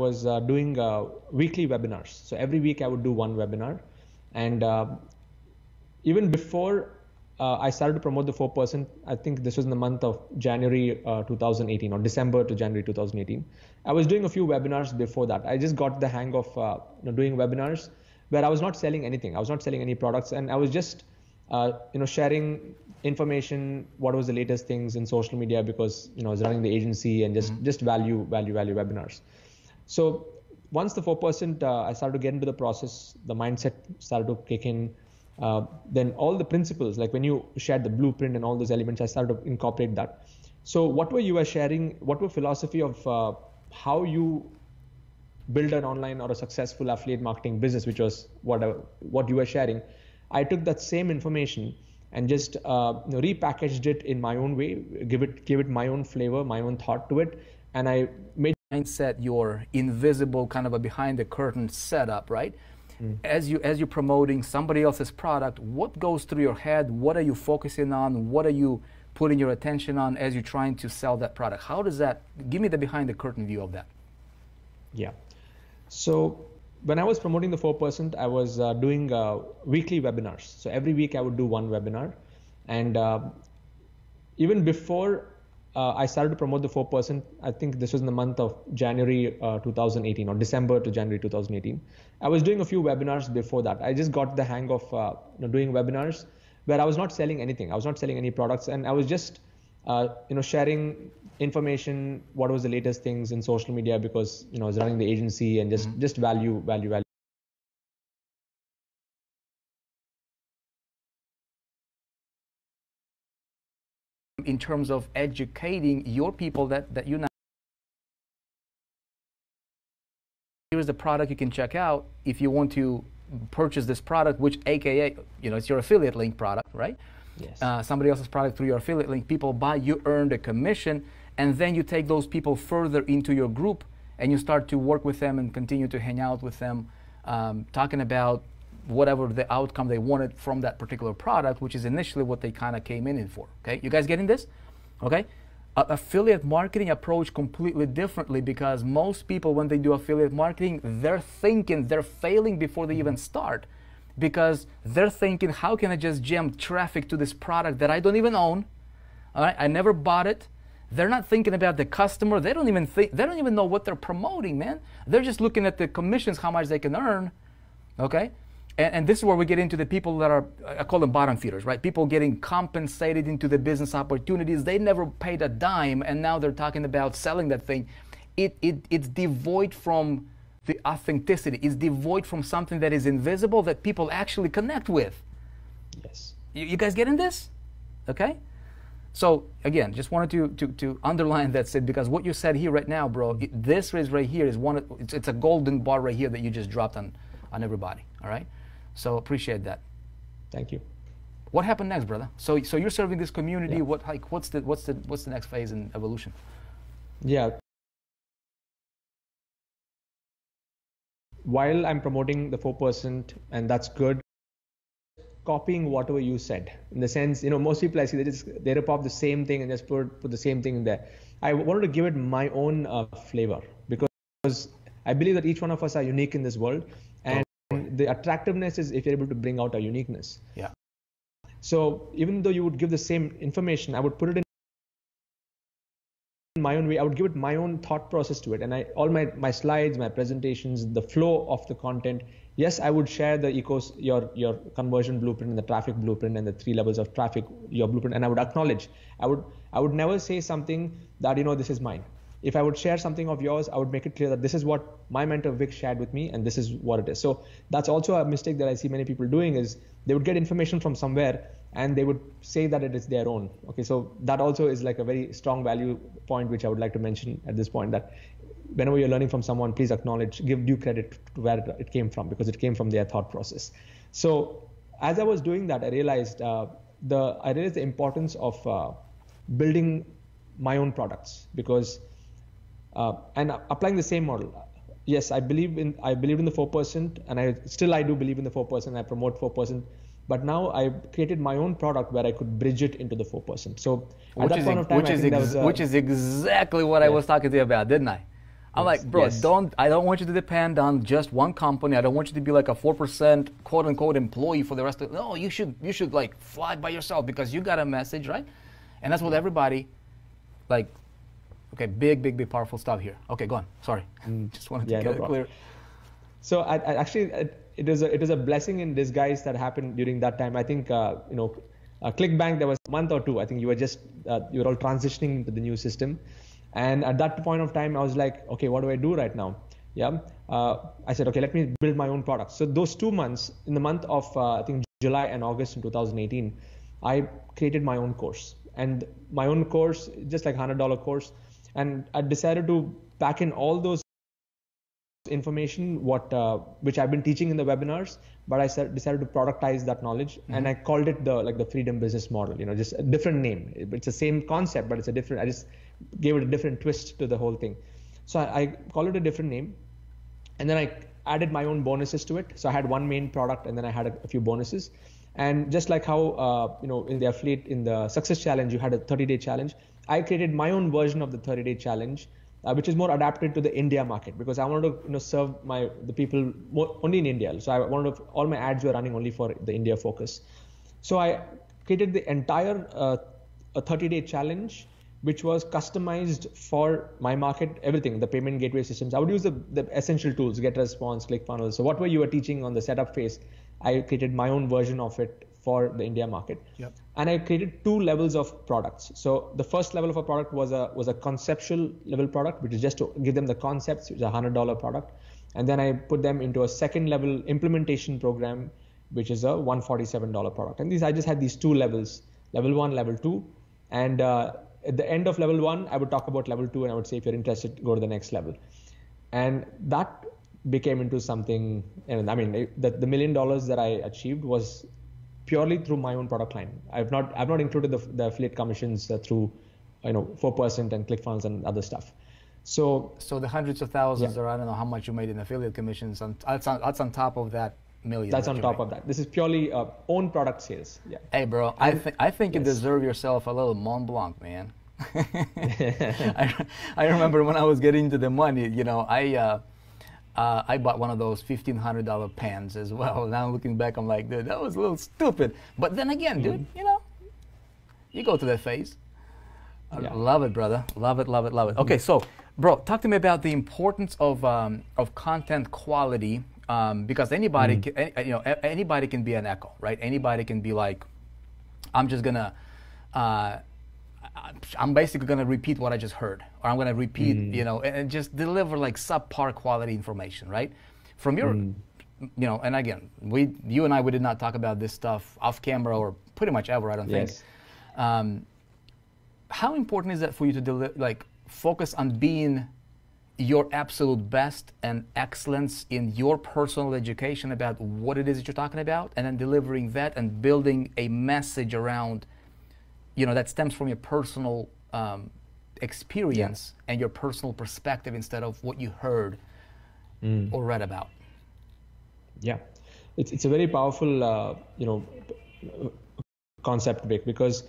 was doing weekly webinars. So every week I would do one webinar. And even before I started to promote the 4%, I think this was in the month of January 2018 or December to January 2018. I was doing a few webinars before that. I just got the hang of doing webinars where I was not selling anything. I was not selling any products, and I was just sharing information, what was the latest things in social media, because I was running the agency, and just value webinars. So once the 4%, I started to get into the process, the mindset started to kick in. Then all the principles, like when you shared the blueprint and all those elements, I started to incorporate that. So what were you sharing? What were philosophy of how you build an online or a successful affiliate marketing business, which was what you were sharing? I took that same information and just repackaged it in my own way, give it my own flavor, my own thought to it, and I made mindset your invisible kind of a behind the curtain setup, right? As you're promoting somebody else's product, what goes through your head? What are you focusing on? What are you putting your attention on as you're trying to sell that product? How does that, give me the behind the curtain view of that. Yeah. So when I was promoting the 4%, I was doing weekly webinars. So every week I would do one webinar. And even before I started to promote the 4%, I think this was in the month of January 2018 or December to January 2018. I was doing a few webinars before that. I just got the hang of doing webinars where I was not selling anything. I was not selling any products, and I was just sharing information, what was the latest things in social media, because I was running the agency, and just value. In terms of educating your people that you now, here's the product you can check out if you want to purchase this product, which AKA, it's your affiliate link product, right? Yes. Somebody else's product through your affiliate link. People buy, you earn the commission, and then you take those people further into your group and you start to work with them and continue to hang out with them, talking about whatever the outcome they wanted from that particular product, which is initially what they kind of came in for. Okay, you guys getting this? Okay, affiliate marketing approach completely differently, because most people, when they do affiliate marketing, they're failing before they even start, because they're thinking, how can I just jam traffic to this product that I don't even own? All right, I never bought it. They're not thinking about the customer. They don't even know what they're promoting, man. They're just looking at the commissions, how much they can earn. Okay. And this is where we get into the people that are, I call them bottom feeders, right? People getting compensated into the business opportunities. They never paid a dime, and now they're talking about selling that thing. It's devoid from the authenticity. It's devoid from something that is invisible that people actually connect with. Yes. You guys getting this? Okay? So again, just wanted to underline that, Sid, because what you said here right now, bro, this is right here is it's a golden bar right here that you just dropped on everybody. All right? So appreciate that. Thank you. What happened next, brother? So you're serving this community. Yeah. What's the next phase in evolution? Yeah. While I'm promoting the 4%, and that's good, copying whatever you said, in the sense, most people I see, they rip off the same thing and just put the same thing in there. I wanted to give it my own flavor, because I believe that each one of us are unique in this world, and the attractiveness is if you're able to bring out our uniqueness. Yeah. So even though you would give the same information, I would put it in my own way. I would give it my own thought process to it, and all my slides, my presentations, the flow of the content. Yes, I would share your conversion blueprint and the traffic blueprint and the 3 levels of traffic, your blueprint, and I would acknowledge. I would never say something that this is mine. If I would share something of yours, I would make it clear that this is what my mentor Vic shared with me, and this is what it is. So that's also a mistake that I see many people doing, is they would get information from somewhere and they would say that it is their own. Okay, so that also is like a very strong value point, which I would like to mention at this point, that whenever you're learning from someone, please acknowledge, give due credit to where it came from, because it came from their thought process. So as I was doing that, I realized the importance of building my own products, because and applying the same model. Yes, I believed in the 4%, and I do believe in the 4%. I promote 4%, but now I created my own product where I could bridge it into the 4%. So at that point of time, which is exactly what I was talking to you about, didn't I? I'm like, bro, Yes. I don't want you to depend on just one company. I don't want you to be like a 4% quote unquote employee for the rest of. No, you should like fly by yourself because you got a message, right? And that's what everybody, like, okay, big powerful stuff here. Okay, go on. Sorry, just wanted to Yeah, get no it problem. clear. So I actually, it is a blessing in disguise that happened during that time. I think ClickBank, there was a month or two. I think you were all transitioning into the new system, and at that point of time, I was like, okay, what do I do right now? Yeah, I said, okay, let me build my own product. So those 2 months, in the month of I think July and August in 2018, I created my own course, and my own course, just like $100 course, and I decided to pack in all those information which I've been teaching in the webinars, but I decided to productize that knowledge, and I called it the freedom business model. Just a different name. It's the same concept, but it's a different. I just gave it a different twist to the whole thing. So I called it a different name, and then I added my own bonuses to it. So I had one main product, and then I had a few bonuses. And just like how in the affiliate, in the success challenge, you had a 30-day challenge, I created my own version of the 30-day challenge, which is more adapted to the India market, because I wanted to serve the people only in India. So I wanted all my ads were running only for the India focus. So I created the entire a 30-day challenge, which was customized for my market, everything, the payment gateway systems. I would use the essential tools, GetResponse, ClickFunnels. So whatever you were teaching on the setup phase, I created my own version of it for the India market. Yep. And I created 2 levels of products. So the first level of a product was a conceptual level product, which is just to give them the concepts, which is a $100 product. And then I put them into a second level implementation program, which is a $147 product. And I just had these 2 levels, level 1, level 2. And at the end of level 1, I would talk about level 2, and I would say, if you're interested, go to the next level. And that became into something, and I mean, the $1 million that I achieved was purely through my own product line. I've not included the affiliate commissions through 4% and ClickFunnels and other stuff. So the hundreds of thousands, or I don't know how much you made in affiliate commissions, that's on top of that million. That's on top of that. This is purely own product sales. Yeah. Hey, bro, I think you deserve yourself a little Mont Blanc, man. I remember when I was getting into the money, I bought one of those $1,500 pans as well. Now looking back, I'm like, dude, that was a little stupid. But then again, dude, you go to that phase. Yeah. Love it, brother. Love it. Okay, so, bro, talk to me about the importance of content quality, because anybody, anybody can be an echo, right? Anybody can be like, I'm basically gonna repeat what I just heard, or I'm gonna repeat, and just deliver like subpar quality information, right? From your, and again, you and I, we did not talk about this stuff off camera or pretty much ever, I don't think. How important is that for you to focus on being your absolute best and excellence in your personal education about what it is that you're talking about, and then delivering that and building a message around, that stems from your personal experience and your personal perspective instead of what you heard or read about? Yeah, it's a very powerful concept, Vic, because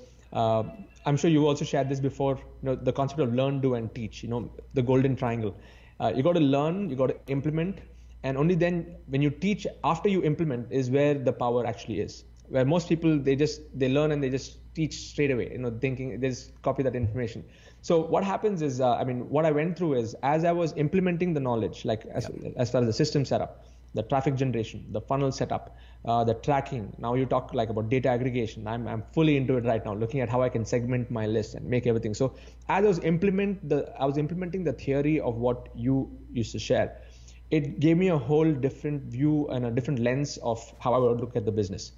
I'm sure you also shared this before. The concept of learn, do, and teach. The golden triangle. You got to learn, you got to implement, and only then, when you teach after you implement, is where the power actually is. Where most people, they learn and they just teach straight away, thinking they just copy that information. So what happens is, what I went through is, as I was implementing the knowledge, as far as the system setup, the traffic generation, the funnel setup, the tracking. Now you talk about data aggregation. I'm fully into it right now, looking at how I can segment my list and make everything. So as I was implementing the theory of what you used to share, it gave me a whole different view and a different lens of how I would look at the business.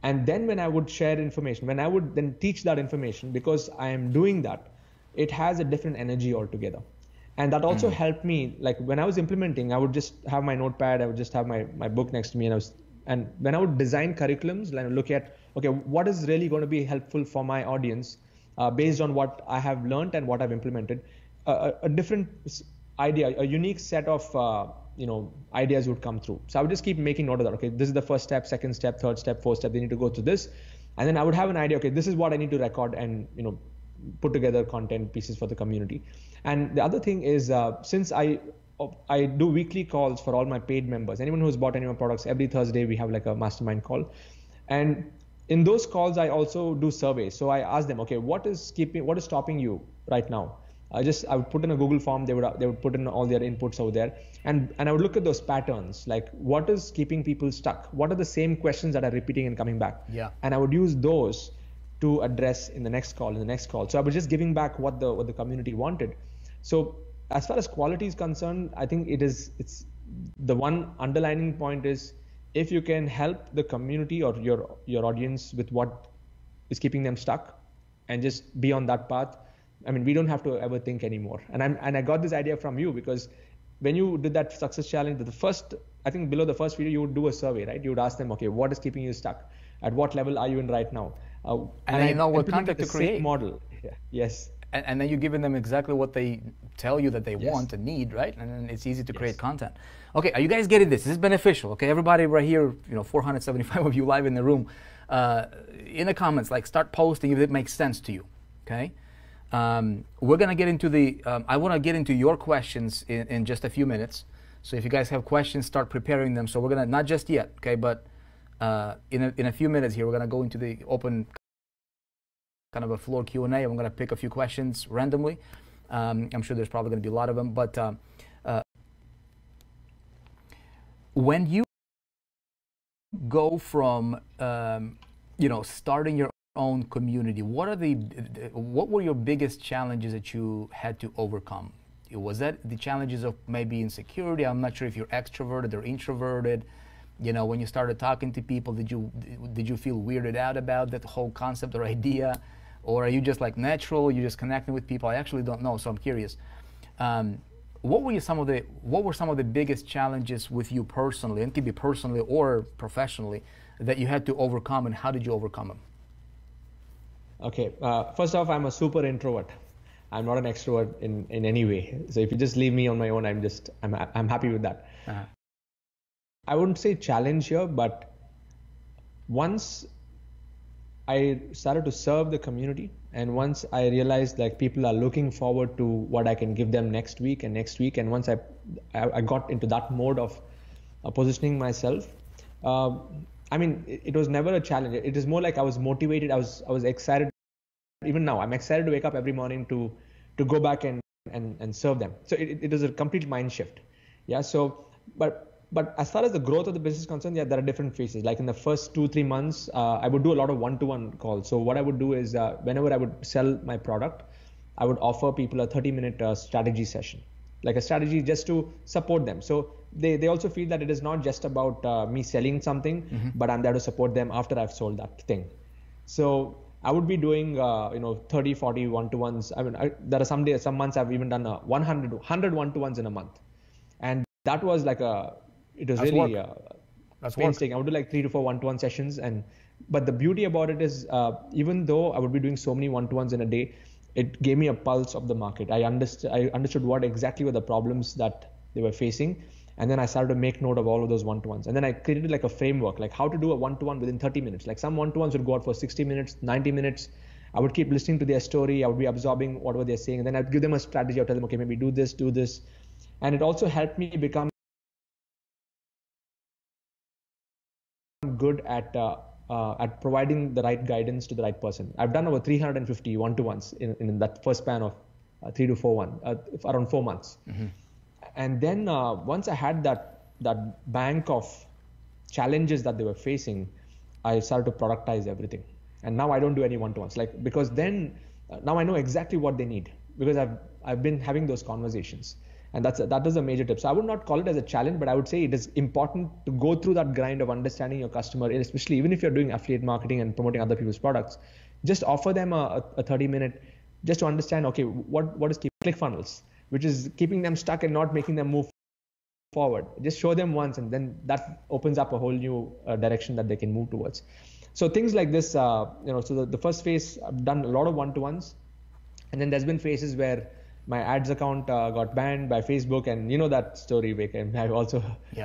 And then when I would share information, when I would then teach that information, because I am doing that, it has a different energy altogether. And that also helped me, like when I was implementing, I would just have my notepad, I would just have my book next to me, and when I would design curriculums, look at, okay, what is really going to be helpful for my audience based on what I have learned and what I've implemented, a different idea, a unique set of ideas would come through. So I would just keep making note of that. Okay, this is the first step, second step, third step, fourth step. They need to go through this, and then I would have an idea. Okay, this is what I need to record and put together content pieces for the community. And the other thing is, since I do weekly calls for all my paid members, anyone who's bought any of my products, every Thursday we have like a mastermind call. And in those calls, I also do surveys. So I ask them, okay, what is stopping you right now? I would put in a Google form. They would put in all their inputs over there, and I would look at those patterns, like what is keeping people stuck? What are the same questions that are repeating and coming back? Yeah. And I would use those to address in the next call, So I was just giving back what the community wanted. So as far as quality is concerned, I think it's the one underlining point is, if you can help the community or your audience with what is keeping them stuck and just be on that path, I mean, we don't have to ever think anymore. And I got this idea from you, because when you did that success challenge, I think below the first video, you would do a survey, right? You would ask them, okay, what is keeping you stuck? At what level are you in right now? And then you know what content to create. Same model. Yeah. Yes. And then you're giving them exactly what they tell you that they want and need, right? And then it's easy to create content. Okay, are you guys getting this? This is beneficial, okay? Everybody right here, 475 of you live in the room, in the comments, like, start posting if it makes sense to you, okay? We're going to get into I want to get into your questions in just a few minutes. So if you guys have questions, start preparing them. So we're going to, not just yet, okay, but in a few minutes here, we're going to go into the open kind of a floor Q&A. I'm going to pick a few questions randomly. I'm sure there's probably going to be a lot of them. But when you go from, starting your own community, what were your biggest challenges that you had to overcome? Was that the challenges of maybe insecurity? I'm not sure if you're extroverted or introverted. When you started talking to people, did you feel weirded out about that whole concept or idea? Or are you just like natural, you're just connecting with people? I actually don't know, so I'm curious. What were some of the biggest challenges with you personally, and it could be personally or professionally, that you had to overcome, and how did you overcome them? Okay, first off, I'm a super introvert. I'm not an extrovert in any way. So if you just leave me on my own, I'm happy with that. Uh-huh. I wouldn't say challenge here, but once I started to serve the community, and once I realized like people are looking forward to what I can give them next week, and once I got into that mode of positioning myself, I mean, it was never a challenge. It is more like I was motivated. I was excited. Even now, I'm excited to wake up every morning to go back and serve them. So it is a complete mind shift. Yeah. So, but as far as the growth of the business is concerned, yeah, there are different phases. Like in the first 2-3 months, I would do a lot of one-to-one calls. So what I would do is whenever I would sell my product, I would offer people a 30-minute strategy session, like a strategy just to support them. So they also feel that it is not just about me selling something, but I'm there to support them after I've sold that thing. So I would be doing 30, 40 one-to-ones. I mean, there are some months I've even done 100 one-to-ones in a month, and that was like That's really painstaking. I would do like 3 to 4 one-to-one sessions, but the beauty about it is, even though I would be doing so many one-to-ones in a day, it gave me a pulse of the market. I understood what exactly were the problems that they were facing, and then I started to make note of all of those one-to-ones. And then I created like a framework, like how to do a one-to-one within 30 minutes. Like some one-to-ones would go out for 60 minutes, 90 minutes. I would keep listening to their story. I would be absorbing whatever they're saying, and then I'd give them a strategy. I'd tell them, okay, maybe do this. And it also helped me become good at providing the right guidance to the right person. I've done over 350 one-to-ones in that first span of 3 to 4 around 4 months. And then once I had that bank of challenges that they were facing, I started to productize everything. And now I don't do any one-to-ones, because then now I know exactly what they need, because I've been having those conversations. And that is a major tip. So I would not call it as a challenge, but I would say it is important to go through that grind of understanding your customer, especially even if you're doing affiliate marketing and promoting other people's products. Just offer them a 30-minute, just to understand, okay, what is ClickFunnels, which is keeping them stuck and not making them move forward. Just show them once, and then that opens up a whole new direction that they can move towards. So things like this, so the first phase, I've done a lot of one-to-ones, and then there's been phases where my ads account got banned by Facebook, and you know that story, Vick, and I've also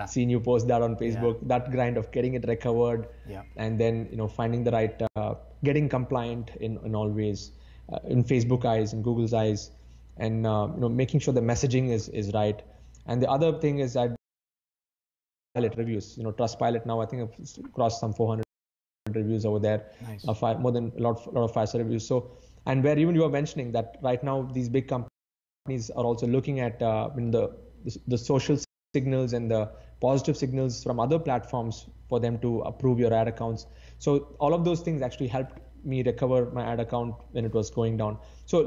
seen you post that on Facebook, that grind of getting it recovered, and then finding the right, getting compliant in all ways, in Facebook eyes, in Google's eyes, and making sure the messaging is right. And the other thing is that pilot reviews, Trustpilot now I think I've crossed some 400 reviews over there. Nice. More than a lot of 5-star reviews. So, and where even you were mentioning that right now these big companies are also looking at the social signals and the positive signals from other platforms for them to approve your ad accounts. So all of those things actually helped me recover my ad account when it was going down. So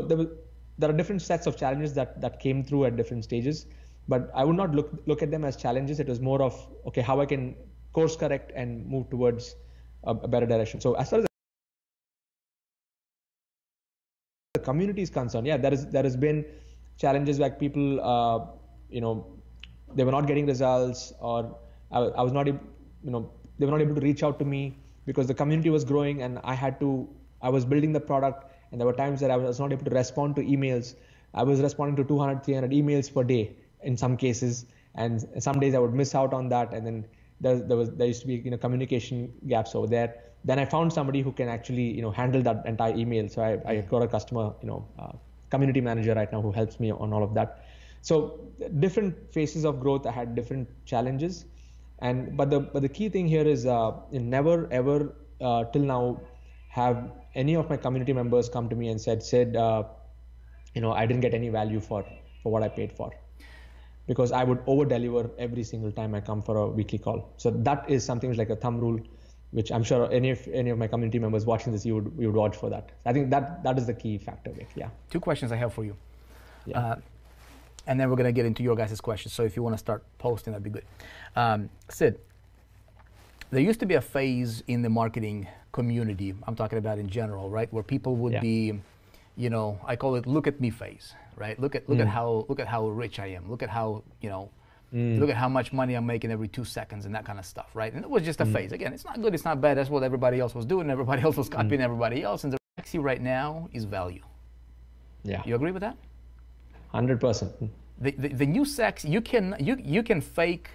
there are different sets of challenges that came through at different stages, but I would not look at them as challenges. It was more of, okay, how I can course correct and move towards a better direction. So as far as the community is concerned, yeah, there has been challenges like people, they were not getting results, or I was not, they were not able to reach out to me because the community was growing and I was building the product, and there were times that I was not able to respond to emails. I was responding to 200, 300 emails per day in some cases, and some days I would miss out on that, and then there used to be communication gaps over there. Then I found somebody who can actually handle that entire email. So I got a customer community manager right now who helps me on all of that. So different phases of growth, I had different challenges, but the key thing here is never ever till now have any of my community members come to me and said I didn't get any value for what I paid for, because I would over deliver every single time I come for a weekly call. So that is something like a thumb rule, which I'm sure any of my community members watching this, you would watch for that. I think that is the key factor, Vic. Yeah. 2 questions I have for you. Yeah. And then we're going to get into your guys' questions. So if you want to start posting, that'd be good. Sid, there used to be a phase in the marketing community, I'm talking about in general, right, where people would be, I call it "look at me" phase, right? Look at how rich I am. Look at how look at how much money I'm making every 2 seconds and that kind of stuff, right? And it was just a phase. Again, it's not good, it's not bad. That's what everybody else was doing. Everybody else was copying everybody else. And the sexy right now is value. Yeah. You agree with that? 100%. The new sex, you can fake,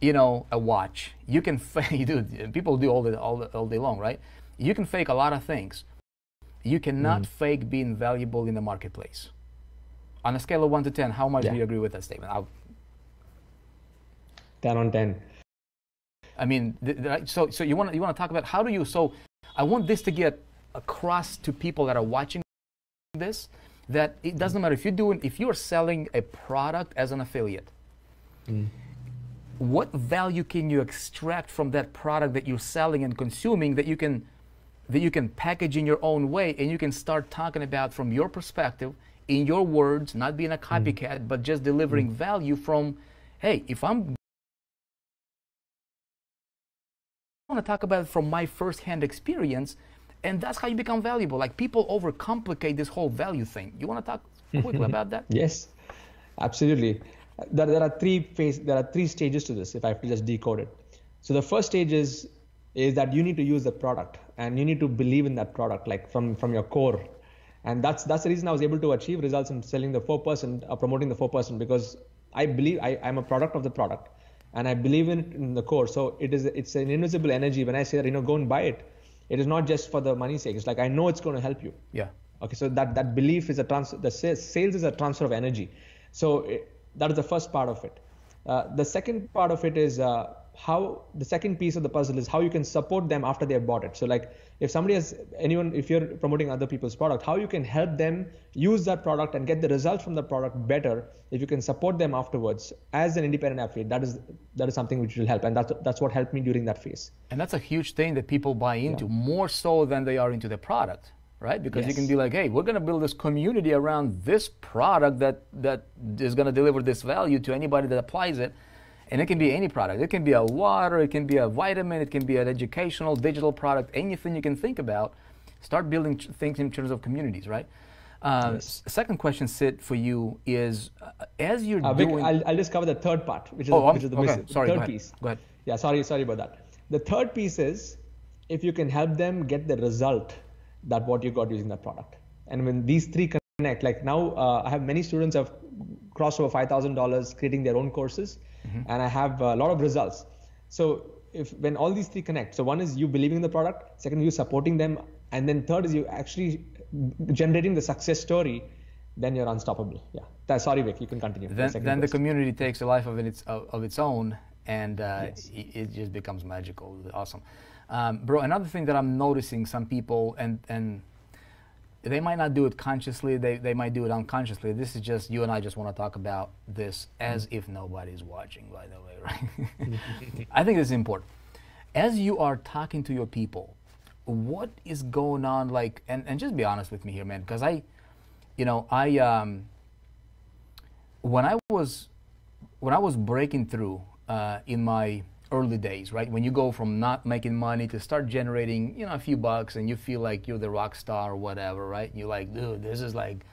a watch. You can fake, dude. People do all day long, right? You can fake a lot of things. You cannot fake being valuable in the marketplace. On a scale of 1 to 10, how much do you agree with that statement? 10 on 10. I mean, so you want to talk about how do you? So I want this to get across to people that are watching this, that it doesn't matter if you're selling a product as an affiliate. What value can you extract from that product that you're selling and consuming that you can package in your own way, and you can start talking about from your perspective, in your words, not being a copycat, but just delivering value from, hey, if I want to talk about it from my first-hand experience, and that's how you become valuable. Like, people overcomplicate this whole value thing. You want to talk quickly about that? Yes, absolutely. There are 3 stages to this, if I have to just decode it. So the first stage is that you need to use the product, and you need to believe in that product, like from your core. And that's the reason I was able to achieve results in selling the 4%, promoting the 4%, because I believe I'm a product of the product, and I believe in it in the core. So it's an invisible energy. When I say that, go and buy it, it is not just for the money's sake. It's like, I know it's going to help you. Yeah. Okay. So that belief is the sales is a transfer of energy. So that is the first part of it. The second part of it is the second piece of the puzzle is how you can support them after they have bought it. So like, if you're promoting other people's product, how you can help them use that product and get the results from the product better, if you can support them afterwards as an independent affiliate. That is something which will help, and that's what helped me during that phase. And that's a huge thing that people buy into, more so than they are into the product, right? Because you can be like, hey, we're going to build this community around this product that is going to deliver this value to anybody that applies it. And it can be any product. It can be a water, it can be a vitamin, it can be an educational, digital product, anything you can think about. Start building things in terms of communities, right? Second question, Sid, for you is, as you're doing... I'll just cover the third part, which is the third piece. Go ahead. Yeah, sorry about that. The third piece is, if you can help them get the result that what you got using that product. And when these 3 connect, like now I have many students who have crossed over $5,000 creating their own courses. And I have a lot of results. So when all these 3 connect, so one is you believing in the product, second you supporting them, and then third is you actually generating the success story then you're unstoppable. Yeah. Sorry, Vic, you can continue. Then the community takes a life of its own, and yes. it just becomes magical. Awesome. Bro, another thing that I'm noticing, some people, and they might not do it consciously, they might do it unconsciously. This is just, you and I just want to talk about this as if nobody's watching, by the way, right? I think this is important. As you are talking to your people, what is going on, like, and just be honest with me here, man, because when I was breaking through in my early days, right? When you go from not making money to start generating, a few bucks, and you feel like you're the rock star or whatever, right? You're like, dude, this is like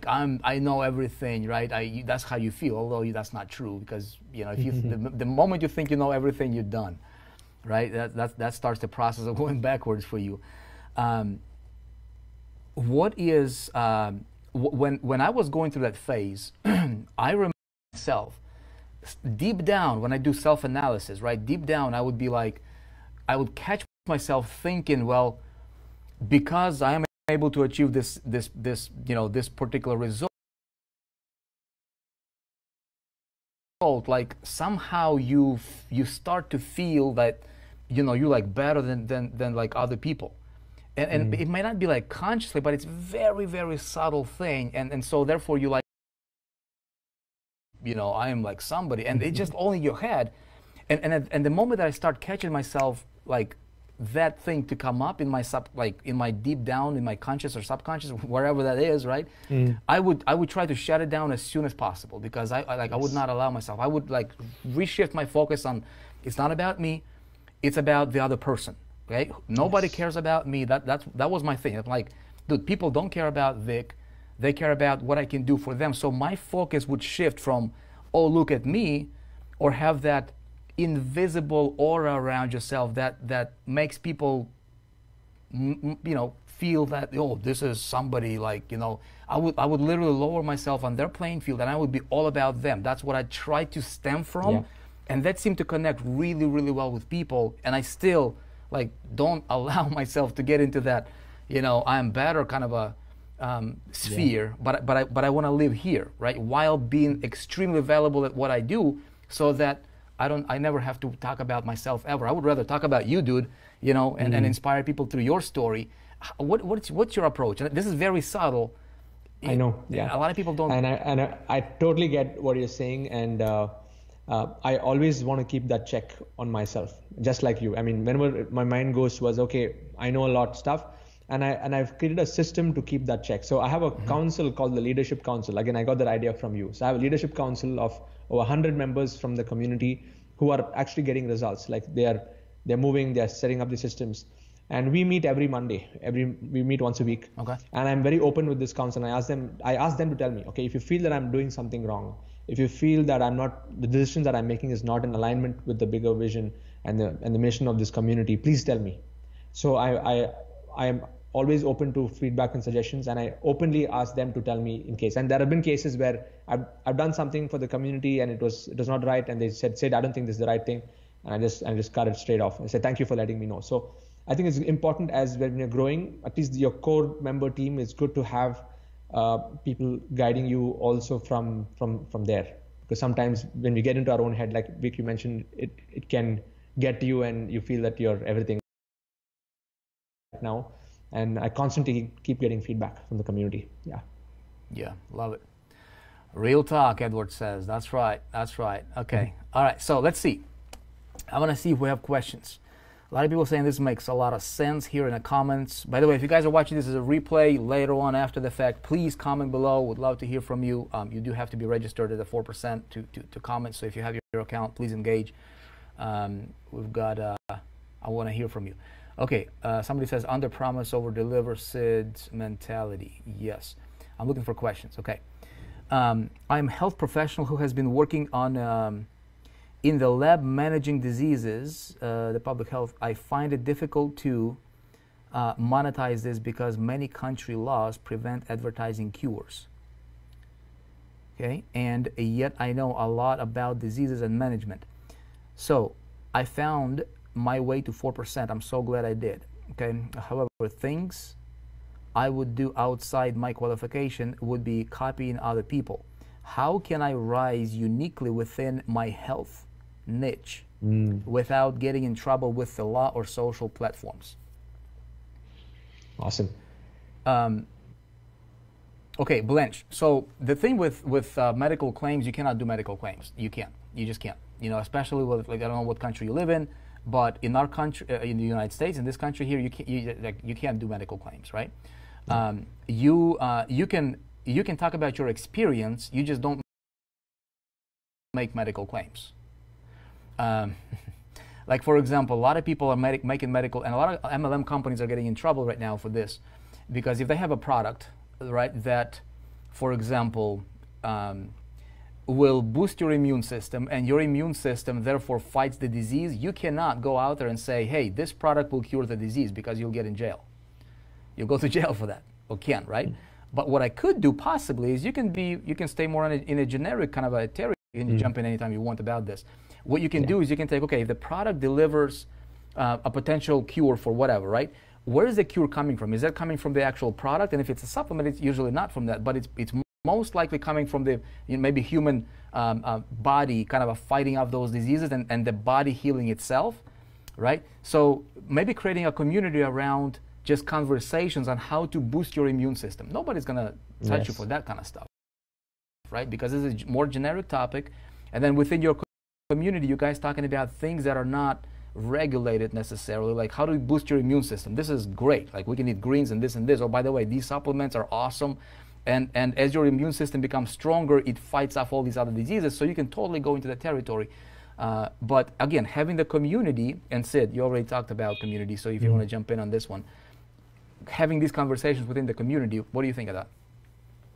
I know everything, right? That's how you feel, although that's not true, because if you the moment you think you know everything, you're done, right? That starts the process of going backwards for you. What is when I was going through that phase, I remember myself deep down when I do self-analysis, right? Deep down, I would be like, I would catch myself thinking, well, because I am able to achieve this particular result, like somehow you start to feel that you're like better than like other people. And it might not be like consciously, but it's very, very subtle thing. And so therefore you like, I am like somebody, and it's just all in your head. And the moment that I start catching myself, like that thing to come up in my in my deep down, in my conscious or subconscious, wherever that is, right? I would try to shut it down as soon as possible, because I would not allow myself. I would like reshift my focus on, it's not about me, it's about the other person. Okay, nobody cares about me. That was my thing. I'm like, dude, people don't care about Vic. They care about what I can do for them. So my focus would shift from, oh, look at me, or have that invisible aura around yourself that makes people, feel that, oh, this is somebody like, I would literally lower myself on their playing field, and I would be all about them. That's what I try to stem from, yeah. And that seemed to connect really, really well with people. And I still like don't allow myself to get into that, I'm better kind of a sphere, yeah. but I want to live here, right? While being extremely valuable at what I do, so that I never have to talk about myself ever. I would rather talk about you, dude, and inspire people through your story. What's your approach? And this is very subtle. I know, yeah. A lot of people don't. And I totally get what you're saying, and I always want to keep that check on myself, just like you. I mean, whenever my mind goes towards, okay, I know a lot of stuff, and I've created a system to keep that check. So I have a council called the Leadership Council. Again, I got that idea from you. So I have a Leadership Council of over 100 members from the community who are actually getting results. Like they're moving, they're setting up the systems. And we meet every Monday. We meet once a week. Okay. And I'm very open with this council. And I ask them to tell me, okay, if you feel that I'm doing something wrong, if you feel that the decisions that I'm making is not in alignment with the bigger vision and the mission of this community, please tell me. So I am always open to feedback and suggestions, and I openly ask them to tell me in case. And there have been cases where I've done something for the community and it was not right, and they said I don't think this is the right thing, and I just cut it straight off. I said thank you for letting me know. So I think it's important, as when you're growing, at least your core member team, is good to have people guiding you also from there, because sometimes when we get into our own head, like Vic, you mentioned, it can get to you and you feel that you're everything now. And I constantly keep getting feedback from the community. Yeah, love it. Real talk, Edward says. That's right. Okay. All right, so let's see. I want to see if we have questions. A lot of people saying this makes a lot of sense here in the comments. By the way, if you guys are watching this as a replay later on after the fact, please comment below. Would love to hear from you. You do have to be registered at the 4% to comment. So if you have your account, please engage. We've got, I want to hear from you. Okay, somebody says under promise over deliver, SIDS mentality. Yes, I'm looking for questions. Okay, I'm a health professional who has been working on in the lab managing diseases, the public health. I find it difficult to monetize this because many country laws prevent advertising cures. Okay, and yet I know a lot about diseases and management. So I found my way to 4%. I'm so glad I did. Okay. However, things I would do outside my qualification would be copying other people. How can I rise uniquely within my health niche without getting in trouble with the law or social platforms? Awesome. Okay, Blanche. So the thing with medical claims, you cannot do medical claims. You can't. You just can't. You know, especially with, like, I don't know what country you live in, but in our country, in the United States, in this country here, you can't do medical claims, right? You can talk about your experience. You just don't make medical claims. Like, for example, a lot of people are making medical, and a lot of MLM companies are getting in trouble right now for this, because if they have a product, right, that, for example, will boost your immune system, and your immune system therefore fights the disease, you cannot go out there and say, hey, this product will cure the disease, because you'll get in jail. You'll go to jail for that, or can't, right? But what I could do possibly is you can stay more in a generic kind of a territory. You can jump in anytime you want about this. What you can do is you can take, okay, if the product delivers a potential cure for whatever, right? Where is the cure coming from? Is that coming from the actual product? And if it's a supplement, it's usually not from that, but it's most likely coming from the maybe human body kind of fighting off those diseases and the body healing itself, right? So maybe creating a community around just conversations on how to boost your immune system. Nobody's going to touch you for that kind of stuff, right? Because this is a more generic topic. And then within your community, you guys talking about things that are not regulated necessarily, like how to boost your immune system. This is great. Like, we can eat greens and this and this. Oh, by the way, these supplements are awesome. And as your immune system becomes stronger, it fights off all these other diseases. So you can totally go into that territory. But again, having the community, and Sid, you already talked about community, so if you want to jump in on this one, having these conversations within the community, what do you think of that?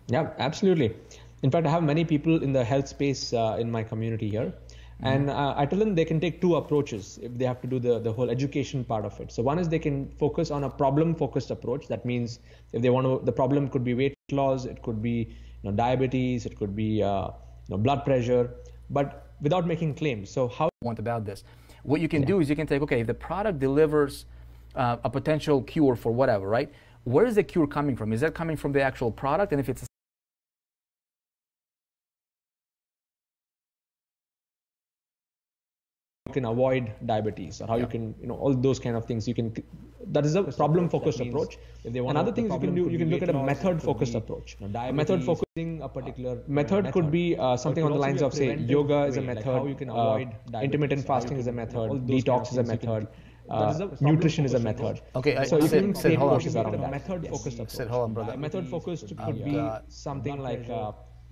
Yeah, absolutely. In fact, I have many people in the health space in my community here. And I tell them they can take two approaches if they have to do the whole education part of it. So one is they can focus on a problem-focused approach. That means if they want to, the problem could be weight loss, it could be diabetes, it could be blood pressure, but without making claims. So how want about this? What you can do is you can take, okay, if the product delivers a potential cure for whatever, right? Where is the cure coming from? Is that coming from the actual product? And if it's you can avoid diabetes, or how you can, all those kind of things. You can, that is a problem-focused approach. If they want another thing you can do, you can look at a method-focused approach. A method focusing a particular method could be something on the lines of, say, yoga is a method, how you can avoid intermittent fasting is a method, detox is a method, nutrition is a method. Okay, so you can Sid, take hold on. courses around that. Method-focused approach. Sid, hold on, brother. Method-focused could be something like,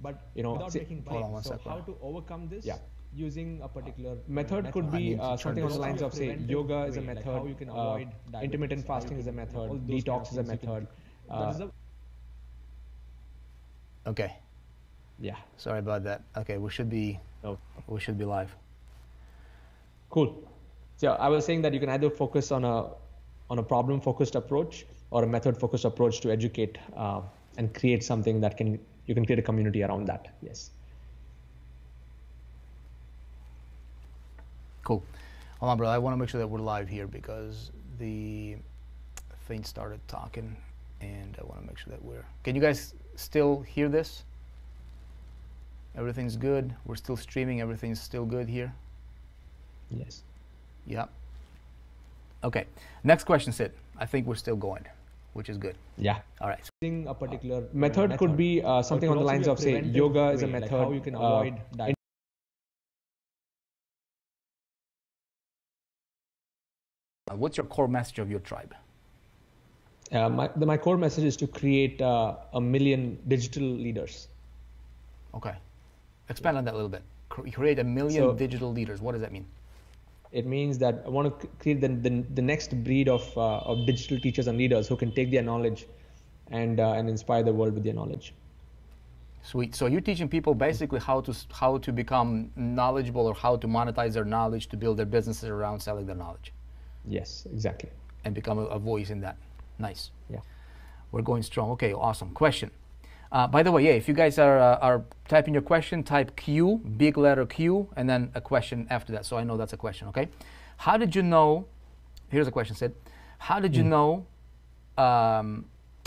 but without making claims. Hold on one so second. how to overcome this? Using a particular method could be something on the lines of, say, yoga is a method, how you can avoid intermittent fasting is a method, detox is a method. Okay. Yeah. Sorry about that. Okay, we should be live. Cool. So I was saying that you can either focus on a problem-focused approach or a method-focused approach to educate and create something that you can create a community around that. Yes. Cool. Hold on, bro. I want to make sure that we're live here because the thing started talking, and I want to make sure that we're... Can you guys still hear this? Everything's good. We're still streaming. Everything's still good here. Yes. Yeah. Okay. Next question, Sid. I think we're still going, which is good. Yeah. All right. A particular method could be something on the lines of, say, yoga is a method, how you can avoid What's your core message of your tribe? My core message is to create 1 million digital leaders. Okay. Expand on that a little bit. Create 1 million digital leaders. What does that mean? It means that I want to create the next breed of digital teachers and leaders who can take their knowledge and inspire the world with their knowledge. Sweet. So you're teaching people basically how to become knowledgeable, or how to monetize their knowledge to build their businesses around selling their knowledge. Yes, exactly. And become a voice in that. Nice. Yeah. We're going strong. Okay, awesome. Question. By the way, yeah, if you guys are typing your question, type Q, big letter Q, and then a question after that. So I know that's a question, okay? How did you know, here's a question, Sid. How did you know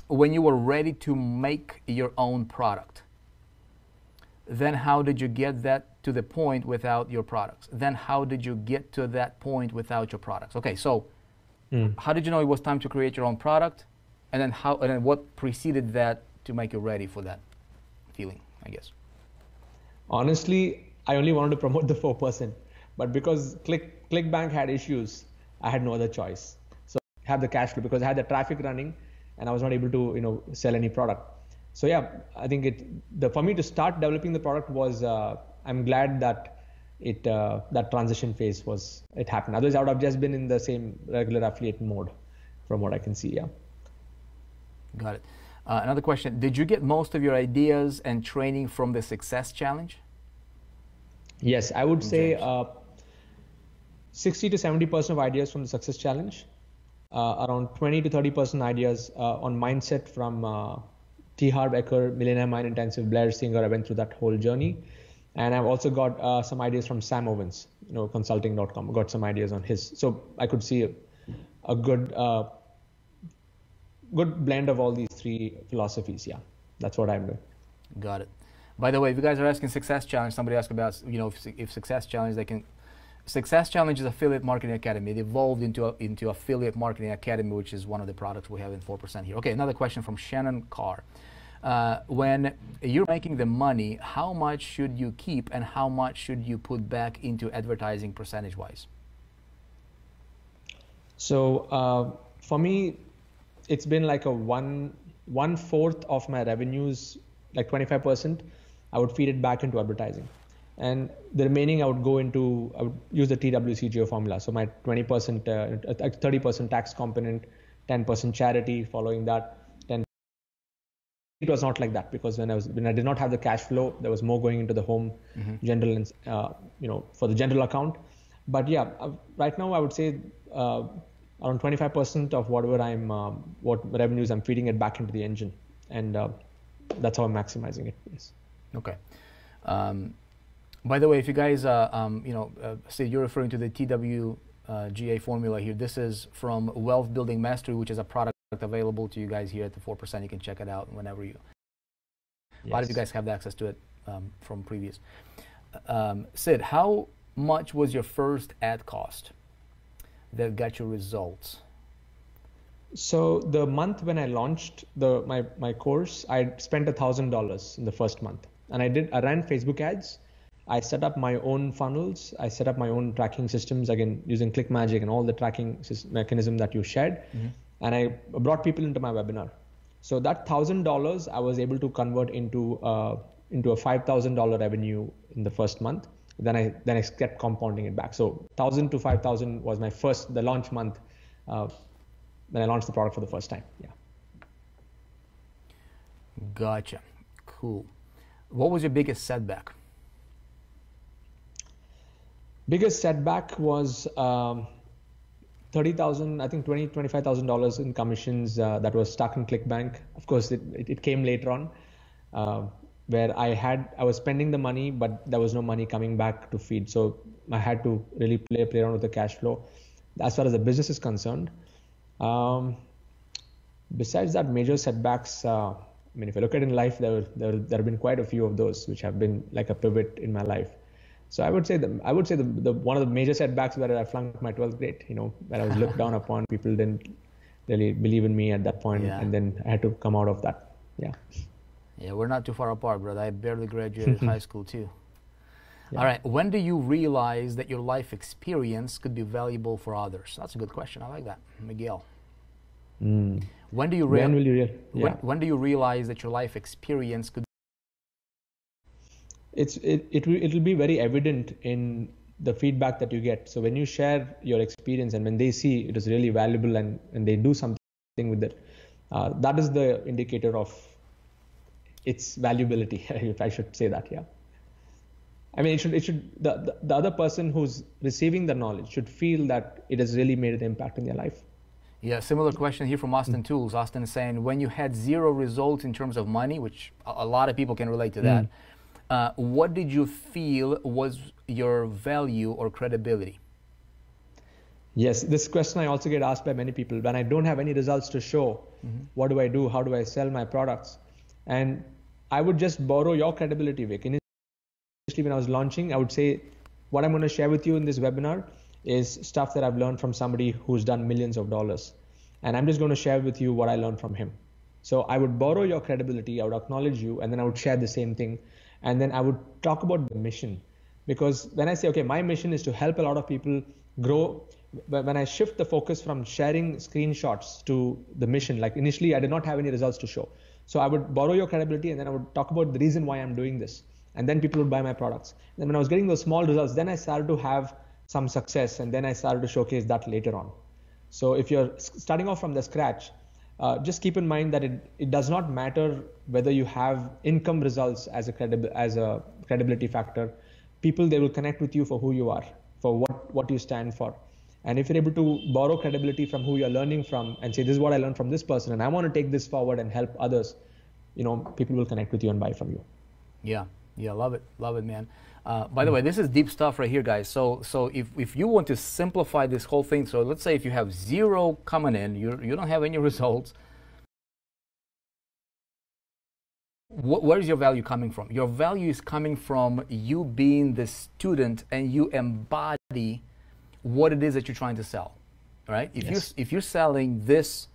when you were ready to make your own product, then how did you get that to the point without your products? Then how did you get to that point without your products? Okay, so how did you know it was time to create your own product? And then what preceded that to make you ready for that feeling, I guess? Honestly, I only wanted to promote the 4%, but because ClickBank had issues, I had no other choice. So I had the cash flow because I had the traffic running and I was not able to, sell any product. So yeah, I think for me to start developing the product was, I'm glad that that transition phase happened. Otherwise I would have just been in the same regular affiliate mode from what I can see, yeah. Got it. Another question, did you get most of your ideas and training from the Success Challenge? Yes, I would say 60 to 70% of ideas from the Success Challenge, around 20 to 30% ideas on mindset from T. Harv Eker, Millionaire Mind Intensive, Blair Singer. I went through that whole journey. And I've also got some ideas from Sam Owens, consulting.com, got some ideas on his. So I could see a good blend of all these three philosophies. Yeah, that's what I'm doing. Got it. By the way, if you guys are asking Success Challenge, somebody asked about, if Success Challenge, Success Challenge is Affiliate Marketing Academy. It evolved into Affiliate Marketing Academy, which is one of the products we have in 4% here. Okay, another question from Shannon Carr. When you're making the money, how much should you keep and how much should you put back into advertising percentage-wise? So for me, it's been like a one-fourth of my revenues, like 25%, I would feed it back into advertising. And the remaining I would use the TWCGO formula. So my 20%, 30% tax component, 10% charity following that. It was not like that because when I did not have the cash flow, there was more going into the home general and for the general account. But yeah, right now I would say around 25% of what revenues I'm feeding it back into the engine, and that's how I'm maximizing it. Yes. Okay. By the way, if you guys say you're referring to the TWGA formula here, this is from Wealth Building Mastery, which is a product available to you guys here at the 4%. You can check it out whenever you. Yes. A lot of you guys have access to it from previous. Sid, how much was your first ad cost that got you results? So the month when I launched my course, I spent $1,000 in the first month, and I ran Facebook ads. I set up my own funnels. I set up my own tracking systems, again using ClickMagick and all the tracking mechanism that you shared. And I brought people into my webinar. So that $1,000 I was able to convert into a $5,000 revenue in the first month. Then I kept compounding it back. So 1,000 to 5,000 was the launch month when I launched the product for the first time. Yeah. Gotcha. Cool. What was your biggest setback? Biggest setback was $30,000, I think $25,000 in commissions that was stuck in ClickBank. Of course, it came later on, where I was spending the money, but there was no money coming back to feed. So I had to really play around with the cash flow. As far as the business is concerned, besides that, major setbacks. If I look at it in life, there have been quite a few of those which have been like a pivot in my life. So I would say the one of the major setbacks where I flunked my 12th grade, where I was looked down upon. People didn't really believe in me at that point, and then I had to come out of that. Yeah. Yeah, we're not too far apart, brother. I barely graduated high school too. Yeah. All right. When do you realize that your life experience could be valuable for others? That's a good question. I like that, Miguel. When do you when do you realize that your life experience could? It'll be very evident in the feedback that you get. So when you share your experience and when they see it is really valuable and they do something with it, that is the indicator of its valuability, if I should say that. Yeah. The other person who's receiving the knowledge should feel that it has really made an impact in their life. Yeah, similar question here from Austin Tools. Austin is saying, when you had zero results in terms of money, which a lot of people can relate to that, what did you feel was your value or credibility? Yes, this question I also get asked by many people. When I don't have any results to show, what do I do? How do I sell my products? And I would just borrow your credibility, Vic. Initially, when I was launching, I would say, what I'm going to share with you in this webinar is stuff that I've learned from somebody who's done millions of dollars. And I'm just going to share with you what I learned from him. So I would borrow your credibility, I would acknowledge you, and then I would share the same thing. And then I would talk about the mission. Because when I say, okay, my mission is to help a lot of people grow, but when I shift the focus from sharing screenshots to the mission, like initially I did not have any results to show. So I would borrow your credibility and then I would talk about the reason why I'm doing this. And then people would buy my products. And then when I was getting those small results, then I started to have some success and then I started to showcase that later on. So if you're starting off from the scratch, just keep in mind that it does not matter whether you have income results as a credibility factor. People, they will connect with you for who you are, for what you stand for. And if you're able to borrow credibility from who you're learning from and say, this is what I learned from this person and I want to take this forward and help others, people will connect with you and buy from you. Yeah, love it, man. By the way, this is deep stuff right here, guys. So if you want to simplify this whole thing, so let's say if you have zero coming in, you don't have any results, where is your value coming from? Your value is coming from you being the student and you embody what it is that you're trying to sell, right? If you're selling this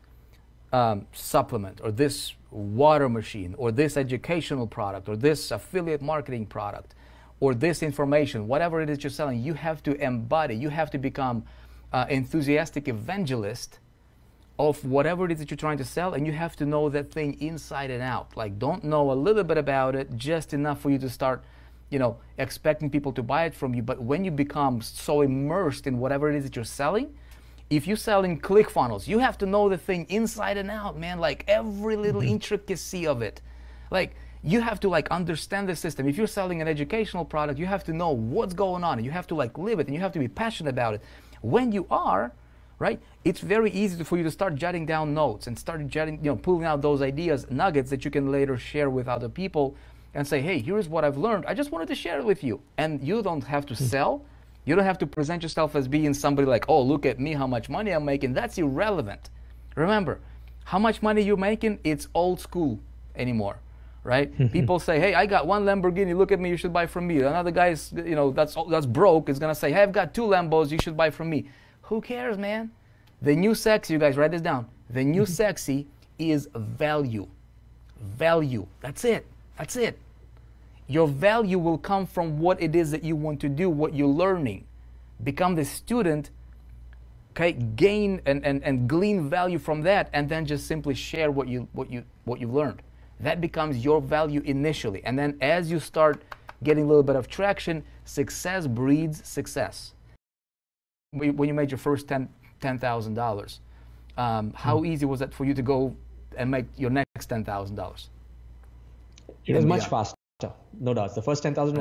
supplement or this water machine or this educational product or this affiliate marketing product or this information, whatever it is you're selling, you have to embody, you have to become enthusiastic evangelist of whatever it is that you're trying to sell, and you have to know that thing inside and out. Like, don't know a little bit about it, just enough for you to start expecting people to buy it from you. But when you become so immersed in whatever it is that you're selling, if you're selling ClickFunnels, you have to know the thing inside and out, man, like every little intricacy of it. Like, you have to understand the system. If you're selling an educational product, you have to know what's going on, and you have to live it, and you have to be passionate about it. When you are, right, it's very easy for you to start jotting down notes and start jotting, pulling out those ideas, nuggets that you can later share with other people and say, hey, here's what I've learned. I just wanted to share it with you. And you don't have to sell. You don't have to present yourself as being somebody like, oh, look at me, how much money I'm making. That's irrelevant. Remember, how much money you're making, it's old school anymore, right? People say, hey, I got one Lamborghini, look at me, you should buy from me. Another guy's, that's broke, is gonna say, hey, I've got 2 Lambos, you should buy from me. Who cares, man? The new sexy, you guys write this down. The new sexy is value. Value. That's it. That's it. Your value will come from what it is that you want to do, what you're learning. Become the student, okay, gain and glean value from that, and then just simply share what you've learned. That becomes your value initially. And then as you start getting a little bit of traction, success breeds success. When you made your first $10,000, how easy was that for you to go and make your next $10,000? It was much faster, no doubt. The first 10,000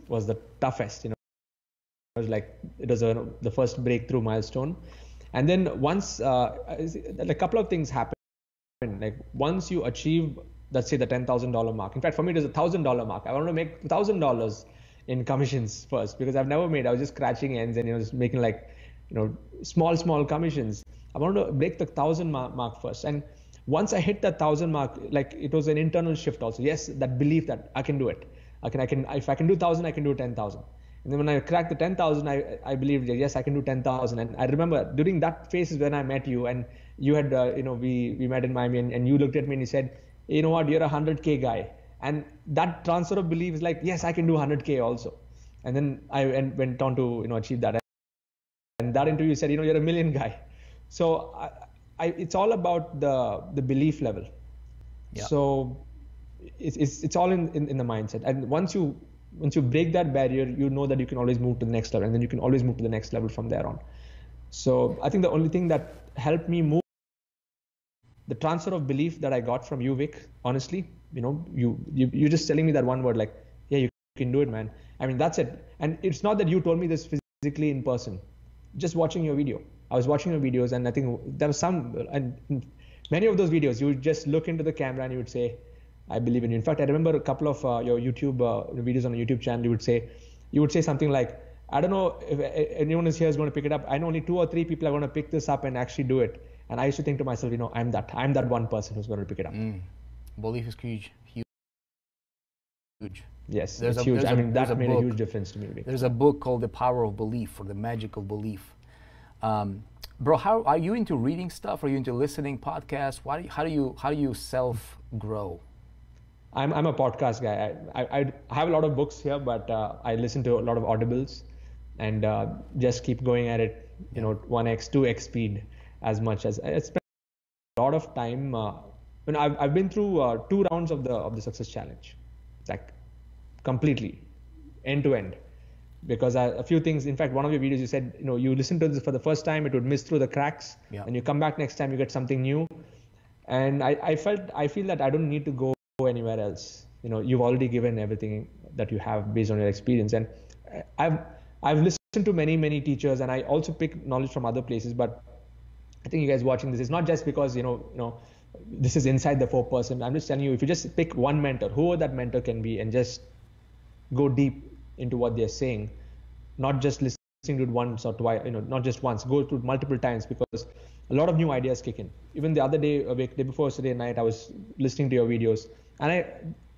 was the toughest. It was the first breakthrough milestone. And then once a couple of things happen. Like once you achieve, let's say, the $10,000 mark. In fact, for me, it is a $1,000 mark. I want to make $1,000 in commissions first, because I've never made. I was just scratching ends and just making small commissions. I wanted to break the 1,000 mark first. And once I hit that 1,000 mark, it was an internal shift also. Yes, that belief that I can do it. If I can do 1,000, I can do 10,000. And then when I cracked the 10,000, I believed, yes, I can do 10,000. And I remember during that phase is when I met you, and you had, we met in Miami, and you looked at me and you said, you know what, you're a 100K guy. And that transfer of belief is like, yes, I can do 100K also. And then I went on to, achieve that. And that interview said, you're a $1 million guy. So it's all about the belief level. Yeah. So it's all in the mindset. And once you break that barrier, you know that you can always move to the next level, and then you can always move to the next level from there on. So I think the only thing that helped me move, the transfer of belief that I got from you, Vic, honestly, you're just telling me that one word, yeah, you can do it, man. I mean, that's it. And it's not that you told me this physically in person, just watching your video. I was watching your videos, and I think there was and many of those videos, you would just look into the camera and you would say, I believe in you. In fact, I remember a couple of your YouTube videos on a YouTube channel. You would say something like, I don't know if anyone is here is going to pick it up. I know only 2 or 3 people are going to pick this up and actually do it. And I used to think to myself, I'm that one person who's going to pick it up. Belief is huge. Yes, it's huge. I mean, that made a huge difference to me. There's a book called The Power of Belief, or The Magic of Belief. Bro, how are you into reading stuff? Are you into listening podcasts? How do you self grow? I'm a podcast guy. I have a lot of books here, but I listen to a lot of audibles, and just keep going at it. 1x, 2x speed as much as I spent a lot of time. I've been through 2 rounds of the Success Challenge, like completely end to end. Because a few things, in fact, one of your videos you said, you listen to this for the first time, it would miss through the cracks, and you come back next time, you get something new. And I feel that I don't need to go anywhere else. You've already given everything that you have based on your experience. And I've listened to many teachers, and I also pick knowledge from other places. But I think you guys watching this, it's not just because this is inside the 4%. I'm just telling you, if you just pick one mentor, whoever that mentor can be, and just go deep into what they're saying, not just listening to it once or twice, not just once, go through it multiple times, because a lot of new ideas kick in. Even the other day, day before yesterday night, I was listening to your videos, and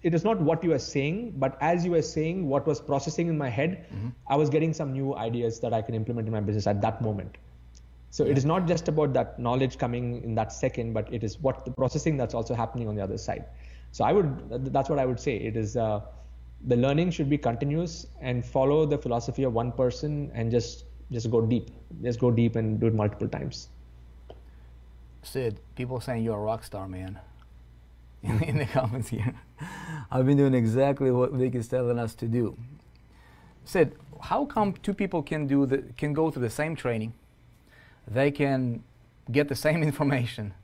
it is not what you were saying, but as you were saying, what was processing in my head, I was getting some new ideas that I can implement in my business at that moment. So it is not just about that knowledge coming in that second, but it is what the processing that's also happening on the other side. So that's what I would say. It is, the learning should be continuous and follow the philosophy of one person, and just go deep. Just go deep and do it multiple times. Sid, people saying you're a rock star, man. In the comments here. I've been doing exactly what Vick is telling us to do. Sid, how come 2 people can go through the same training? They can get the same information,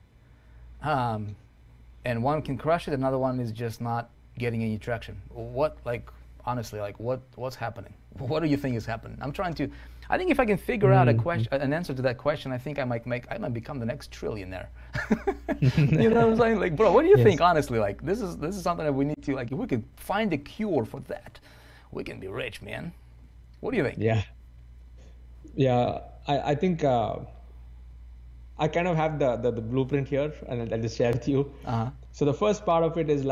and one can crush it, another one is just not getting any traction. Honestly, what's happening? What do you think is happening? I think if I can figure out an answer to that question, I think I might become the next trillionaire. You know what I'm saying? Like, bro, what do you think, honestly? Like, this is something that we need to, if we could find a cure for that, we can be rich, man. What do you think? Yeah, I think I kind of have the blueprint here, and I'll just share it with you. So the first part of it is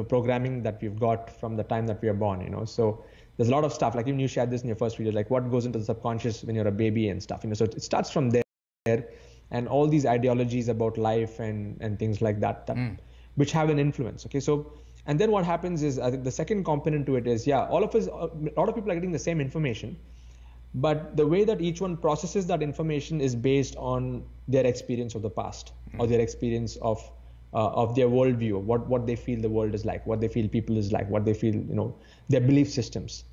programming that we've got from the time that we are born, so there's a lot of stuff, like even you shared this in your first video, like what goes into the subconscious when you're a baby and stuff, so it starts from there, and all these ideologies about life and things like that which have an influence. Okay, so, and then what happens is, I think the second component to it is, all of us, a lot of people are getting the same information, but the way that each one processes that information is based on their experience of the past, or their experience of their worldview, what they feel the world is like, what they feel people is like, what they feel, their belief systems.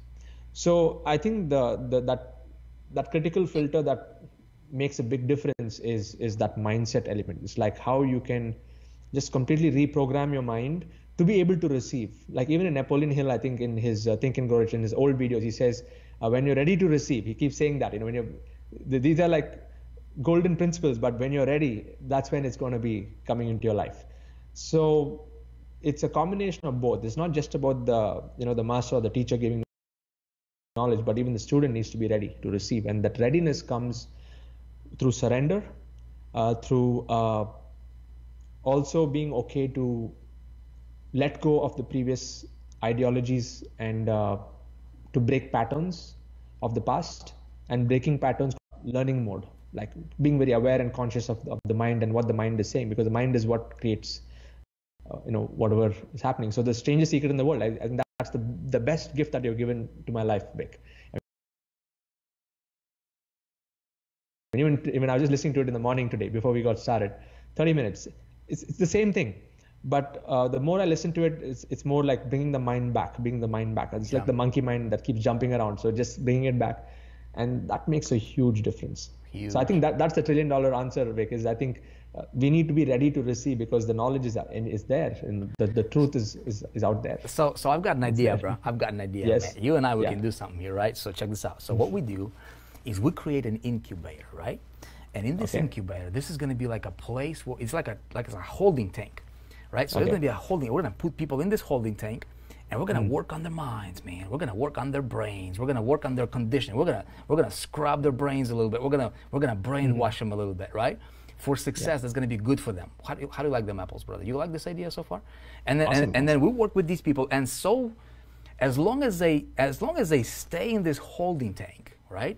So I think that critical filter that makes a big difference is that mindset element. It's like how you can just completely reprogram your mind to be able to receive. Like even in Napoleon Hill, I think in his Think and Grow Rich, in his old videos, he says, when you're ready to receive, he keeps saying that, these are like golden principles, but when you're ready, that's when it's going to be coming into your life. So it's a combination of both. It's not just about the master or the teacher giving knowledge, but even the student needs to be ready to receive. And that readiness comes through surrender, through also being okay to let go of the previous ideologies, and to break patterns of the past. And breaking patterns, learning mode, like being very aware and conscious of the mind and what the mind is saying, because the mind is what creates whatever is happening. So the strangest secret in the world, I think that's the best gift that you've given to my life, Vick. Even I was just listening to it in the morning today before we got started, 30 minutes. It's the same thing, but the more I listen to it, it's more like bringing the mind back. It's like the monkey mind that keeps jumping around. So just bringing it back, and that makes a huge difference. So I think that's the $1 trillion answer, Vick, is I think we need to be ready to receive, because the knowledge is there, and the truth is out there. So I've got an idea, bro. I've got an idea. Yes. Man. You and I, we can do something here, right? So check this out. So what we do is we create an incubator, right? And in this incubator, this is going to be like a place where it's like a holding tank, right? So there's going to be a holding. We're going to put people in this holding tank, and we're going to work on their minds, man. We're going to work on their brains. We're going to work on their conditioning. We're going to scrub their brains a little bit. We're going to brainwash them a little bit, right? For success, that's going to be good for them. How do you like them apples, brother? You like this idea so far? And then Awesome. and then we work with these people, and so as long as they stay in this holding tank, right?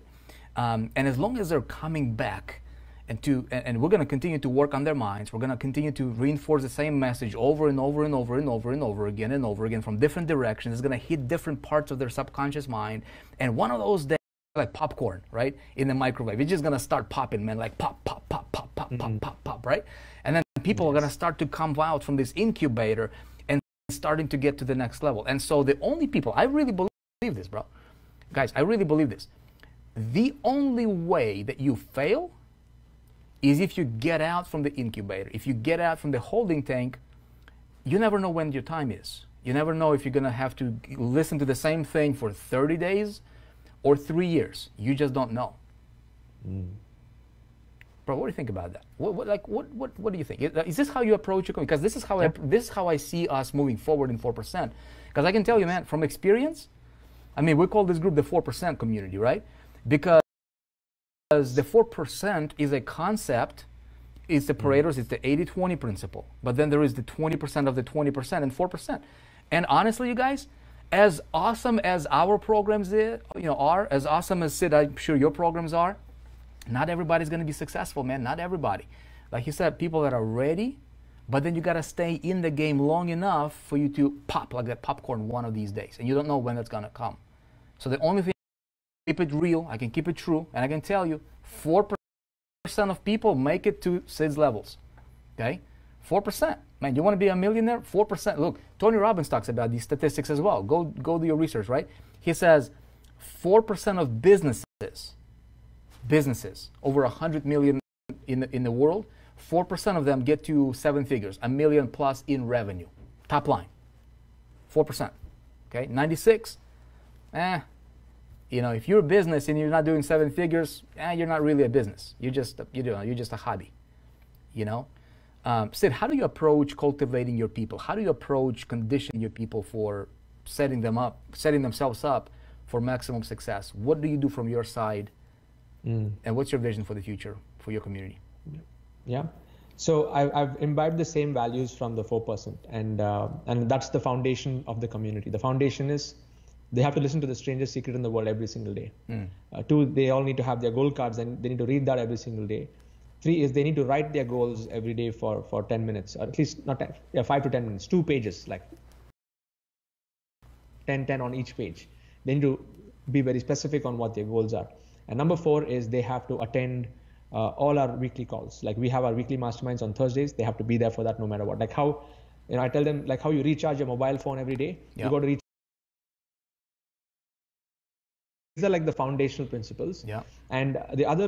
And as long as they're coming back, and we're going to continue to work on their minds. We're going to continue to reinforce the same message over and over and over and over and over again and over again from different directions. It's going to hit different parts of their subconscious mind. And one of those days, like popcorn, right, in the microwave, it's just going to start popping, man, like pop, pop, pop, pop, pop, pop, pop, pop, right? And then people are going to start to come out from this incubator and starting to get to the next level. And so the only people, I really believe this, bro. Guys, I really believe this. The only way that you fail is if you get out from the incubator. If you get out from the holding tank, you never know when your time is. You never know if you're going to have to listen to the same thing for 30 days or 3 years. You just don't know. Bro, what do you think about that? What do you think? Is this how you approach it? Because this is how I see us moving forward in 4%. Because I can tell you, man, from experience, I mean, we call this group the 4% community, right? Because the 4% is a concept, it's the Pareto's, it's the 80-20 principle. But then there is the 20% of the 20% and 4%. And honestly, you guys, as awesome as our programs are, as awesome as Sid, I'm sure your programs are, not everybody's going to be successful, man. Not everybody. Like you said, people that are ready, but then you got to stay in the game long enough for you to pop like that popcorn one of these days. And you don't know when that's going to come. So the only thing, keep it real, I can keep it true, and I can tell you, 4% of people make it to Sid's levels, okay? 4%. Man, you want to be a millionaire? 4%. Look, Tony Robbins talks about these statistics as well. Go do your research, right? He says 4% of businesses, over 100 million in the world, 4% of them get to 7 figures, $1 million plus in revenue. Top line, 4%, okay? 96, if you're a business and you're not doing 7 figures, you're not really a business. You're just a hobby, Sid, how do you approach cultivating your people? How do you approach conditioning your people for setting themselves up for maximum success? What do you do from your side? And what's your vision for the future for your community? Yeah. So I've imbibed the same values from the 4%, and that's the foundation of the community. The foundation is they have to listen to the strangest secret in the world every single day. 2, they all need to have their goal cards and they need to read that every single day. 3 is they need to write their goals every day for 10 minutes, or at least not 10, 5 to 10 minutes, 2 pages, like 10 on each page. They need to be very specific on what their goals are. And number 4 is they have to attend all our weekly calls. Like we have our weekly masterminds on Thursdays. They have to be there for that no matter what. Like how, I tell them like how you recharge your mobile phone every day. Yeah. You got to These are like the foundational principles. Yeah. And the other,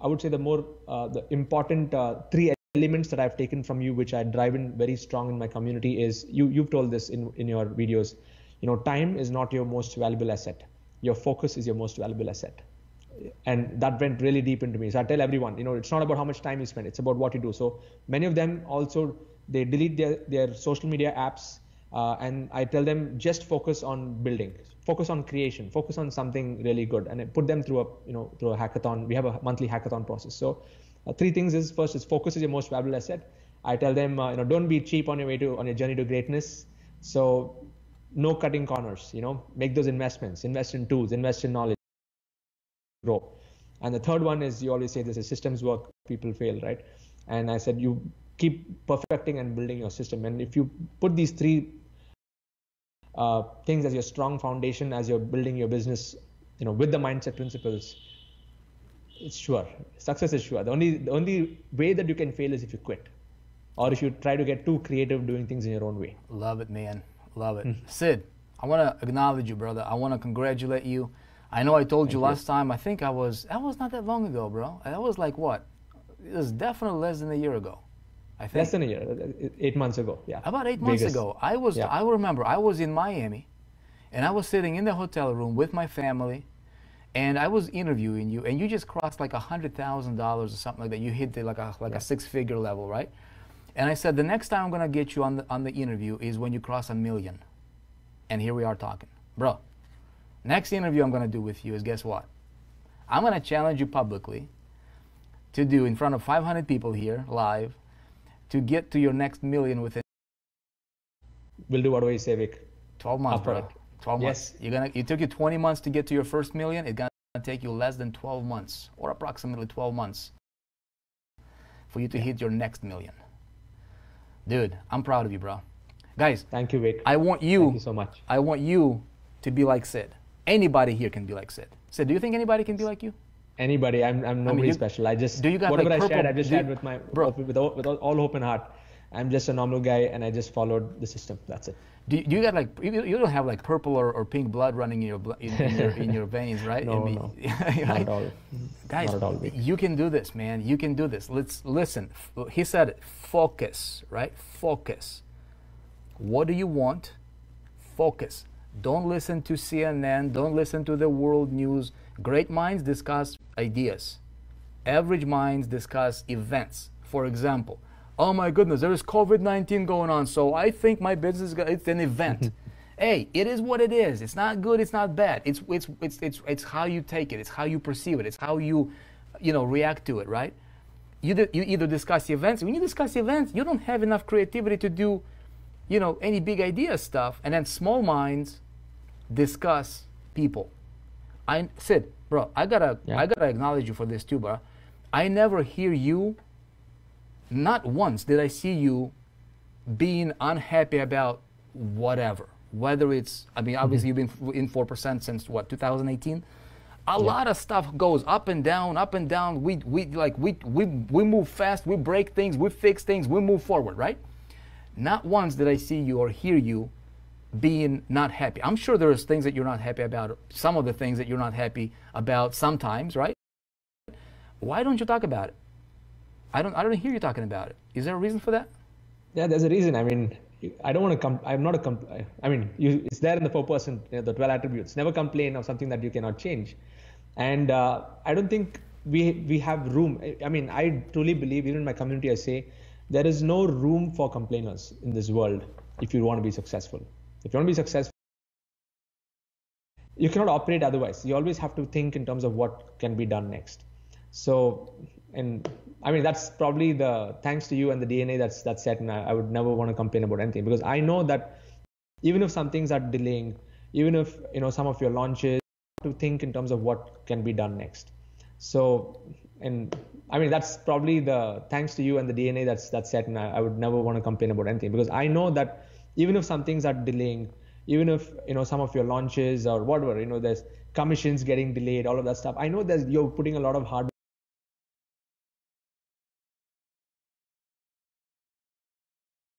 I would say the important 3 elements that I've taken from you, which I drive in very strong in my community is, you've told this in your videos, time is not your most valuable asset. Your focus is your most valuable asset. And that went really deep into me. So I tell everyone, it's not about how much time you spend, it's about what you do. So many of them also, they delete their social media apps, and I tell them just focus on building, focus on creation, focus on something really good, and I put them through a hackathon. We have a monthly hackathon process. So 3 things is, first is focus is your most valuable asset. I tell them, don't be cheap on your journey to greatness. So no cutting corners, make those investments, invest in tools, invest in knowledge, grow. And the third one is, you always say this is systems work, people fail, right? And I said, you keep perfecting and building your system. And if you put these 3 things as your strong foundation, as you're building your business, with the mindset principles, it's sure. Success is sure. The only way that you can fail is if you quit, or if you try to get too creative doing things in your own way. Love it, man. Love it. Sid, I want to acknowledge you, brother. I want to congratulate you. I know I told you last time, I think that was not that long ago, bro. That was like what? It was definitely less than a year ago, I think. Less than a year, 8 months ago, yeah. About 8 months ago. I remember I was in Miami, and I was sitting in the hotel room with my family, and I was interviewing you, and you just crossed like $100,000 or something like that. You hit like a 6-figure level, right? And I said, the next time I'm going to get you on the interview is when you cross $1 million. And here we are talking. Bro, next interview I'm going to do with you is, guess what? I'm going to challenge you publicly to do in front of 500 people here live to get to your next million within. We'll do whatever you say, Vic. 12 months, bro. 12 months. Yes. It took you 20 months to get to your first million. It's going to take you less than 12 months, or approximately 12 months, for you to hit your next million. Dude, I'm proud of you, bro. Guys, thank you, Vic. Thank you so much. I want you to be like Sid. Anybody here can be like Sid. Sid, do you think anybody can be like you? Anybody. I'm nobody special. I just, do you got whatever like I shared, I just shared with my, with all open heart. I'm just a normal guy, and I just followed the system. That's it. Do you got like, you don't have like purple or pink blood running in your in your veins, right? No, right? Not at all. Guys, not at all, you can do this, man. You can do this. Let's listen. He said it. Focus, right? Focus. What do you want? Focus. Don't listen to CNN. Don't listen to the world news. Great minds discuss ideas. Average minds discuss events. For example, oh my goodness, there is COVID-19 going on, so I think my business it's an event. Hey, it is what it is. It's not good. It's not bad. It's how you take it. It's how you perceive it. It's how you react to it, right? You either discuss the events. When you discuss the events, you don't have enough creativity to do, any big idea stuff. And then small minds discuss people. Sid, bro, I gotta acknowledge you for this too, bro. I never hear you. Not once did I see you being unhappy about whatever. Whether it's, obviously you've been in 4% since what, 2018? A lot of stuff goes up and down, up and down. We move fast, we break things, we fix things, we move forward, right? Not once did I see you or hear you being not happy. I'm sure there's things that you're not happy about, some of the things that you're not happy about sometimes, right? Why don't you talk about it? I don't hear you talking about it. Is there a reason for that? Yeah, there's a reason. I don't want to I'm not a it's there in the 4%, the 12 attributes. Never complain of something that you cannot change. And I don't think we have room. I truly believe, even in my community, I say there is no room for complainers in this world if you want to be successful. If you want to be successful, you cannot operate otherwise. You always have to think in terms of what can be done next. So, that's probably the thanks to you and the DNA that's set, and I would never want to complain about anything, because I know that even if some things are delaying, even if some of your launches, to think in terms of what can be done next. So, that's probably the thanks to you and the DNA that's set, and I would never want to complain about anything, because I know that even if some things are delaying, even if some of your launches or whatever, there's commissions getting delayed, all of that stuff, I know that you're putting a lot of hard.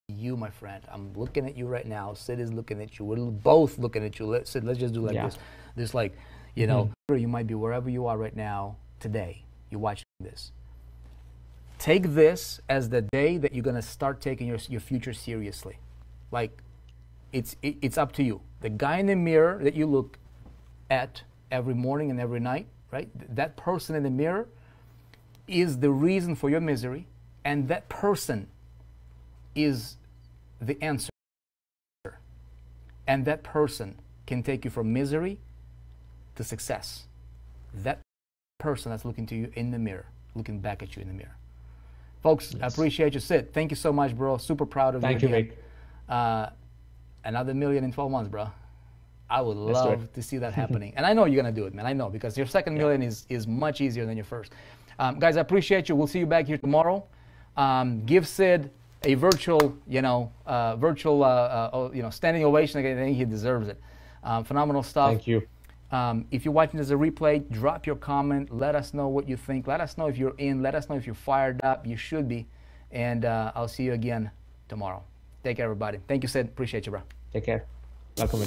You, my friend, I'm looking at you right now. Sid is looking at you. We're both looking at you. Sid, let's just do like this. This, like, you might be wherever you are right now today. You're watching this. Take this as the day that you're gonna start taking your future seriously. Like, it's up to you. The guy in the mirror that you look at every morning and every night, right? That person in the mirror is the reason for your misery, and that person is the answer. And that person can take you from misery to success. That person that's looking to you in the mirror, looking back at you in the mirror. Folks, I appreciate you, Sid. Thank you so much, bro. Super proud of you. Thank you, Vic. Another million in 12 months, bro. I would love to see that happening. And I know you're going to do it, man. I know, because your second million is much easier than your first. Guys, I appreciate you. We'll see you back here tomorrow. Give Sid a virtual, standing ovation. I think he deserves it. Phenomenal stuff. Thank you. If you're watching as a replay, drop your comment. Let us know what you think. Let us know if you're in. Let us know if you're fired up. You should be. And I'll see you again tomorrow. Take care, everybody. Thank you, Sid. Appreciate you, bro. Take care. Welcome.